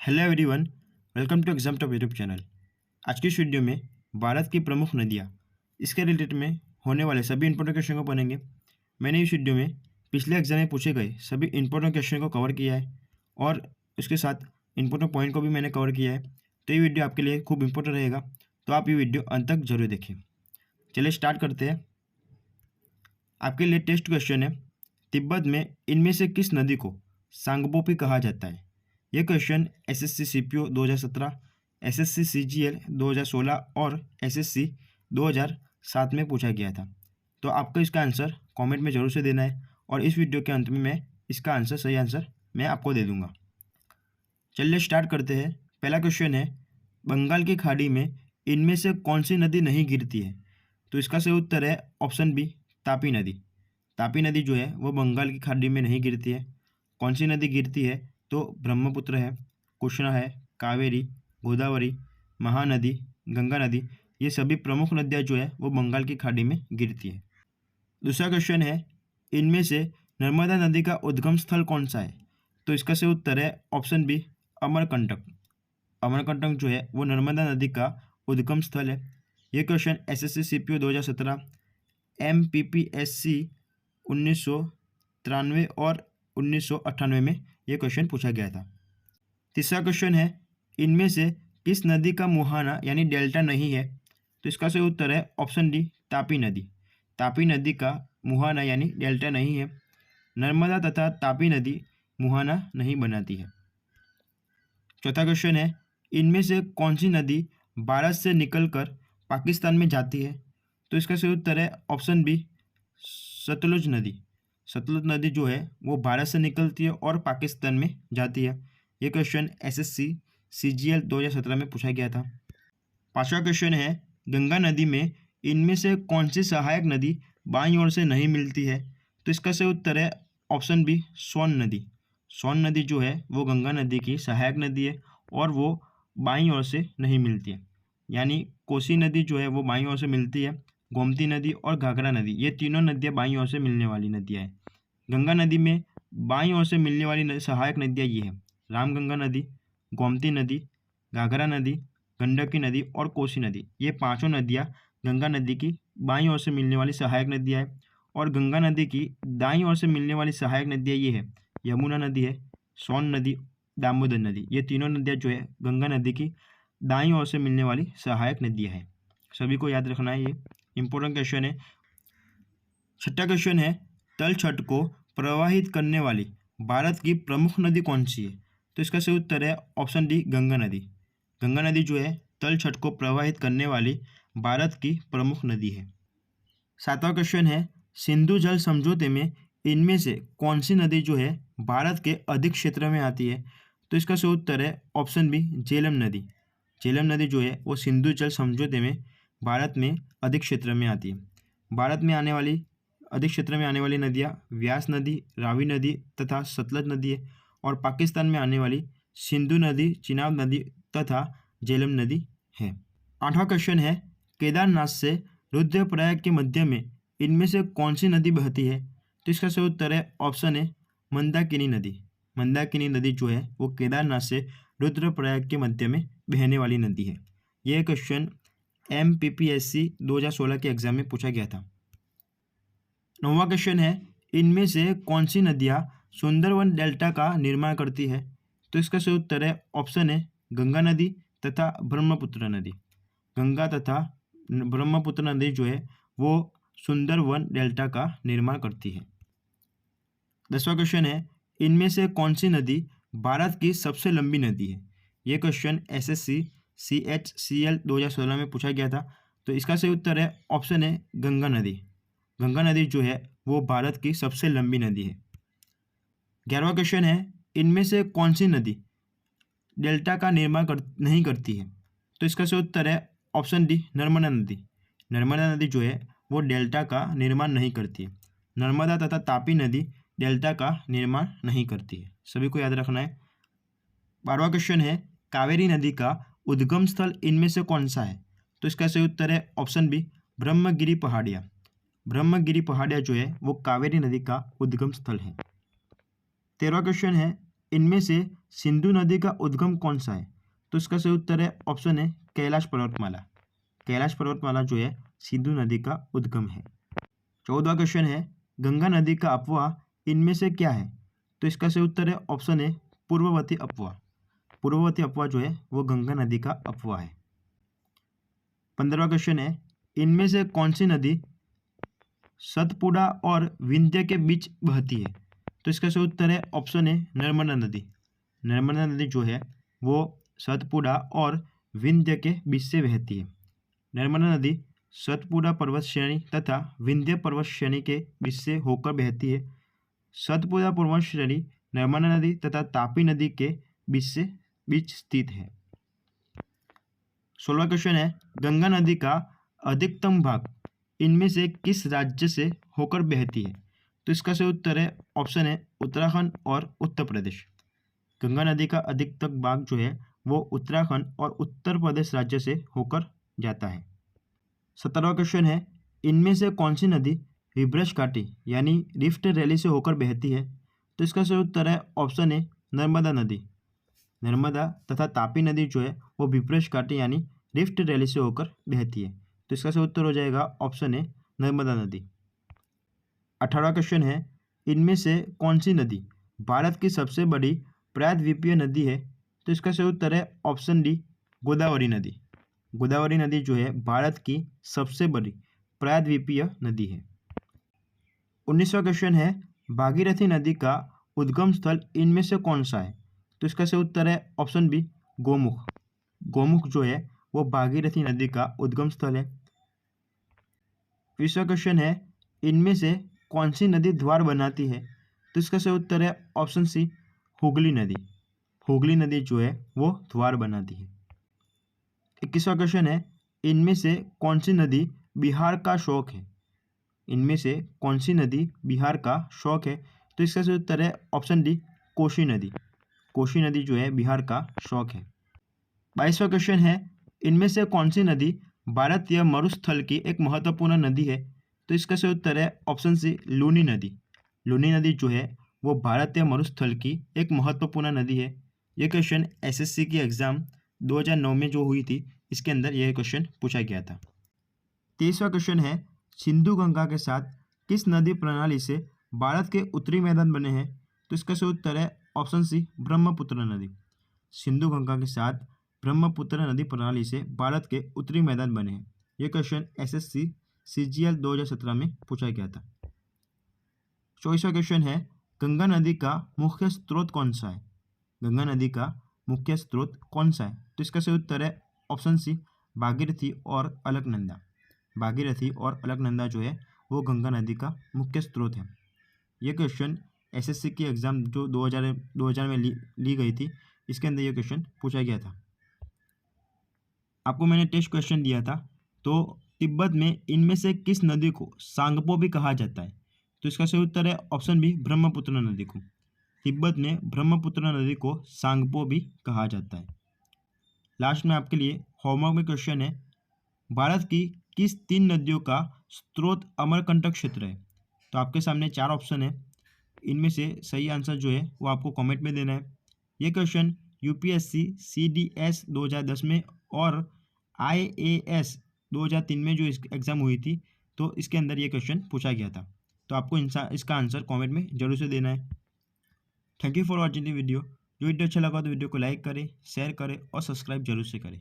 Hello everyone, welcome to exam top YouTube channel. आज की इस वीडियो में भारत की प्रमुख नदियाँ, इसके रिलेटेड में होने वाले सभी इंपॉर्टेंट क्वेश्चन को पढ़ेंगे। मैंने इस वीडियो में पिछले एग्जाम में पूछे गए सभी इंपॉर्टेंट क्वेश्चन को कवर किया है और उसके साथ इंपॉर्टेंट पॉइंट को भी मैंने कवर किया है। तो ये वीडियो आपके लिए खूब इंपॉर्टेंट रहेगा, तो आप ये वीडियो अंत तक जरूर देखें। चलिए स्टार्ट करते हैं। आपके लिए टेस्ट क्वेश्चन है, तिब्बत में इनमें से किस नदी को सांगपोपी कहा जाता है? ये question SSC CPO 2017, SSC CGL 2016 और एसएससी 2007 में पूछा गया था। तो आपको इसका आंसर कमेंट में ज़रूर से देना है और इस वीडियो के अंत में मैं इसका आंसर, सही आंसर मैं आपको दे दूंगा। चलिए स्टार्ट करते हैं। पहला क्वेश्चन है, बंगाल की खाड़ी में इनमें से कौन सी नदी नहीं गिरती है? तो इसका सही उत्तर है ऑप्शन बी, तापी नदी। तापी नदी जो है वो बंगाल की खाड़ी में नहीं गिरती है। कौन सी नदी गिरती है? तो ब्रह्मपुत्र है, कृष्णा है, कावेरी, गोदावरी, महानदी, गंगा नदी, ये सभी प्रमुख नदियाँ जो है वो बंगाल की खाड़ी में गिरती है। दूसरा क्वेश्चन है, इनमें से नर्मदा नदी का उद्गम स्थल कौन सा है? तो इसका सही उत्तर है ऑप्शन बी, अमरकंटक। अमरकंटक जो है वो नर्मदा नदी का उद्गम स्थल है। ये क्वेश्चन एसएससी सीपीओ 2017, एमपीपीएससी 1993 और 1998 में ये क्वेश्चन पूछा गया था। तीसरा क्वेश्चन है, इनमें से किस नदी का मुहाना यानी डेल्टा नहीं है? तो इसका सही उत्तर है ऑप्शन डी, तापी नदी। तापी नदी का मुहाना यानी डेल्टा नहीं है। नर्मदा तथा तापी नदी मुहाना नहीं बनाती है। चौथा क्वेश्चन है, इनमें से कौन सी नदी भारत से निकलकर पाकिस्तान में जाती है? तो इसका सही उत्तर है ऑप्शन बी, सतलुज नदी। सतलुज नदी जो है वो भारत से निकलती है और पाकिस्तान में जाती है। ये क्वेश्चन एसएससी सीजीएल 2017 में पूछा गया था। पांचवा क्वेश्चन है, गंगा नदी में इनमें से कौन सी सहायक नदी बाईं ओर से नहीं मिलती है? तो इसका सही उत्तर है ऑप्शन बी, सोन नदी। सोन नदी जो है वो गंगा नदी की सहायक नदी है और वो बाईं ओर से नहीं मिलती है। यानी कोसी नदी जो है वो बाईं ओर से मिलती है, गोमती नदी और घाघरा नदी, ये तीनों नदियाँ बाईं ओर से मिलने वाली नदियाँ हैं। गंगा नदी में बाईं ओर से मिलने वाली सहायक नदियाँ ये है, रामगंगा नदी, गोमती नदी, घाघरा नदी, गंडकी नदी और कोसी नदी। ये पांचों नदियाँ गंगा नदी की बाईं ओर से मिलने वाली सहायक नदियाँ है। और गंगा नदी की दाईं ओर से मिलने वाली सहायक नदियाँ ये है, यमुना नदी है, सोन नदी, दामोदर नदी। ये तीनों नदियाँ जो है गंगा नदी की दाईं ओर से मिलने वाली सहायक नदियाँ हैं। सभी को याद रखना है, ये इंपॉर्टेंट क्वेश्चन है। छठा क्वेश्चन है, तलछट को प्रवाहित करने वाली भारत की प्रमुख नदी कौन सी है? तो इसका सही उत्तर है ऑप्शन डी, गंगा नदी। गंगा नदी जो है तलछट को प्रवाहित करने वाली भारत की प्रमुख नदी है। सातवां क्वेश्चन है, सिंधु जल समझौते में इनमें से कौन सी नदी जो है भारत के अधिक क्षेत्र में आती है? तो इसका सही उत्तर है ऑप्शन बी, झेलम नदी। झेलम नदी जो है वो सिंधु जल समझौते में भारत में अधिक क्षेत्र में आती है। भारत में आने वाली अधिक क्षेत्र में आने वाली नदियाँ व्यास नदी, रावी नदी तथा सतलज नदी है। और पाकिस्तान में आने वाली सिंधु नदी, चिनाब नदी तथा झेलम नदी है। आठवां क्वेश्चन है, केदारनाथ से रुद्रप्रयाग के मध्य में इनमें से कौन सी नदी बहती है? तो इसका सही उत्तर है ऑप्शन है, मंदाकिनी नदी। मंदाकिनी नदी जो है वो केदारनाथ से रुद्रप्रयाग के मध्य में बहने वाली नदी है। यह क्वेश्चन एमपीपीएससी 2016 के एग्जाम में पूछा गया था। नौवां क्वेश्चन है, इनमें से कौन सी नदियाँ सुंदरवन डेल्टा का निर्माण करती है? तो इसका सही उत्तर है ऑप्शन है, गंगा नदी तथा ब्रह्मपुत्र नदी। गंगा तथा ब्रह्मपुत्र नदी जो है वो सुंदरवन डेल्टा का निर्माण करती है। 10वां क्वेश्चन है, इनमें से कौन सी नदी भारत की सबसे लंबी नदी है? ये क्वेश्चन एसएससी सीएचसीएल 2016 में पूछा गया था। तो इसका सही उत्तर है ऑप्शन है, गंगा नदी। गंगा नदी जो है वो भारत की सबसे लंबी नदी है। 11वां क्वेश्चन है, इनमें से कौन सी नदी डेल्टा का निर्माण नहीं करती है? तो इसका सही उत्तर है ऑप्शन डी, नर्मदा नदी। नर्मदा नदी जो है वो डेल्टा का निर्माण नहीं करती है। नर्मदा तथा तापी नदी डेल्टा का निर्माण नहीं करती है। सभी को याद रखना है। 12वां क्वेश्चन है, कावेरी नदी का उद्गम स्थल इनमें से कौन सा है? तो इसका सही उत्तर है ऑप्शन बी, ब्रह्मगिरी पहाड़ियाँ। ब्रह्मगिरी पहाड़ियाँ जो है वो कावेरी नदी का उद्गम स्थल है। 13वां क्वेश्चन है, इनमें से सिंधु नदी का उद्गम कौन सा है? तो इसका सही उत्तर है ऑप्शन है कैलाश पर्वतमाला। कैलाश पर्वतमाला जो है सिंधु नदी का उद्गम है। 14वां क्वेश्चन है गंगा नदी का अपवाह इनमें से क्या है? तो इसका सही उत्तर है ऑप्शन है पूर्ववर्ती अपवाह। पूर्ववर्ती अपवाह जो है वो गंगा नदी का अपवाह है। 15वां क्वेश्चन है इनमें से कौन सी नदी सतपुड़ा और विंध्य के बीच बहती है? तो इसका सही उत्तर है ऑप्शन है नर्मदा नदी। नर्मदा नदी जो है वो सतपुड़ा और विंध्य के बीच से बहती है। नर्मदा नदी सतपुड़ा पर्वत श्रेणी तथा विंध्य पर्वत श्रेणी के बीच से होकर बहती है। सतपुड़ा पर्वत श्रेणी नर्मदा नदी तथा तापी नदी के बीच स्थित है। 16वां क्वेश्चन है गंगा नदी का अधिकतम भाग इनमें से किस राज्य से होकर बहती है? तो इसका सही उत्तर है ऑप्शन है उत्तराखंड और उत्तर प्रदेश। गंगा नदी का अधिकतम भाग जो है वो उत्तराखंड और उत्तर प्रदेश राज्य से होकर जाता है। 17वां क्वेश्चन है इनमें से कौन सी नदी विभ्रश घाटी यानी रिफ्ट वैली से होकर बहती है? तो इसका सही उत्तर है ऑप्शन है नर्मदा नदी। नर्मदा तथा तापी नदी जो है वो विभ्रश घाटी यानी रिफ्ट वैली से होकर बहती है। तो इसका सही उत्तर हो जाएगा ऑप्शन है नर्मदा नदी। 18वां क्वेश्चन है इनमें से कौन सी नदी भारत की सबसे बड़ी प्रायद्वीपीय नदी है? तो इसका सही उत्तर है ऑप्शन डी गोदावरी नदी। गोदावरी नदी जो है भारत की सबसे बड़ी प्रायद्वीपीय नदी है। 19वां क्वेश्चन है भागीरथी नदी का उद्गम स्थल इनमें से कौन सा है? तो इसका सही उत्तर है ऑप्शन बी गोमुख। गोमुख जो है वो भागीरथी नदी का उद्गम स्थल है। 20वां क्वेश्चन है इनमें से कौन सी नदी द्वार बनाती है? तो इसका सही उत्तर है ऑप्शन सी हुगली नदी। हुगली नदी जो है वो द्वार बनाती है। 21वां क्वेश्चन है इनमें से कौन सी नदी बिहार का शौक है? इनमें से कौन सी नदी बिहार का शौक है? तो इसका सही उत्तर है ऑप्शन डी कोसी नदी। कोसी नदी जो है बिहार का शौक है। 22वां क्वेश्चन है इनमें से कौन सी नदी भारतीय मरुस्थल की एक महत्वपूर्ण नदी है? तो इसका सही उत्तर है ऑप्शन सी लूनी नदी। लूनी नदी जो है वो भारतीय मरुस्थल की एक महत्वपूर्ण नदी है। ये क्वेश्चन एसएससी की एग्ज़ाम 2009 में जो हुई थी इसके अंदर यह क्वेश्चन पूछा गया था। 23वां क्वेश्चन है सिंधु गंगा के साथ किस नदी प्रणाली से भारत के उत्तरी मैदान बने हैं? तो इसका सही उत्तर है ऑप्शन सी ब्रह्मपुत्र नदी। सिंधु गंगा के साथ ब्रह्मपुत्र नदी प्रणाली से भारत के उत्तरी मैदान बने हैं। यह क्वेश्चन एसएससी सीजीएल 2017 में पूछा गया था। 24वां क्वेश्चन है गंगा नदी का मुख्य स्रोत कौन सा है? गंगा नदी का मुख्य स्रोत कौन सा है? तो इसका सही उत्तर है ऑप्शन सी भागीरथी और अलकनंदा। भागीरथी और अलकनंदा जो है वो गंगा नदी का मुख्य स्रोत है। ये क्वेश्चन एसएससी की एग्ज़ाम जो 2000 में ली गई थी इसके अंदर ये क्वेश्चन पूछा गया था। आपको मैंने टेस्ट क्वेश्चन दिया था तो तिब्बत में इनमें से किस नदी को सांगपो भी कहा जाता है? तो इसका सही उत्तर है ऑप्शन बी ब्रह्मपुत्र नदी को। तिब्बत में ब्रह्मपुत्र नदी को सांगपो भी कहा जाता है। लास्ट में आपके लिए होमवर्क में क्वेश्चन है भारत की किस 3 नदियों का स्रोत अमरकंटक क्षेत्र है? तो आपके सामने 4 ऑप्शन है। इनमें से सही आंसर जो है वो आपको कमेंट में देना है। ये क्वेश्चन यूपीएससी सीडीएस 2010 में और आईएएस 2003 में जो एग्ज़ाम हुई थी तो इसके अंदर ये क्वेश्चन पूछा गया था। तो आपको इसका आंसर कमेंट में जरूर से देना है। Thank you for watching the video. जो वीडियो अच्छा लगा तो वीडियो को लाइक करें, शेयर करें और सब्सक्राइब जरूर से करें।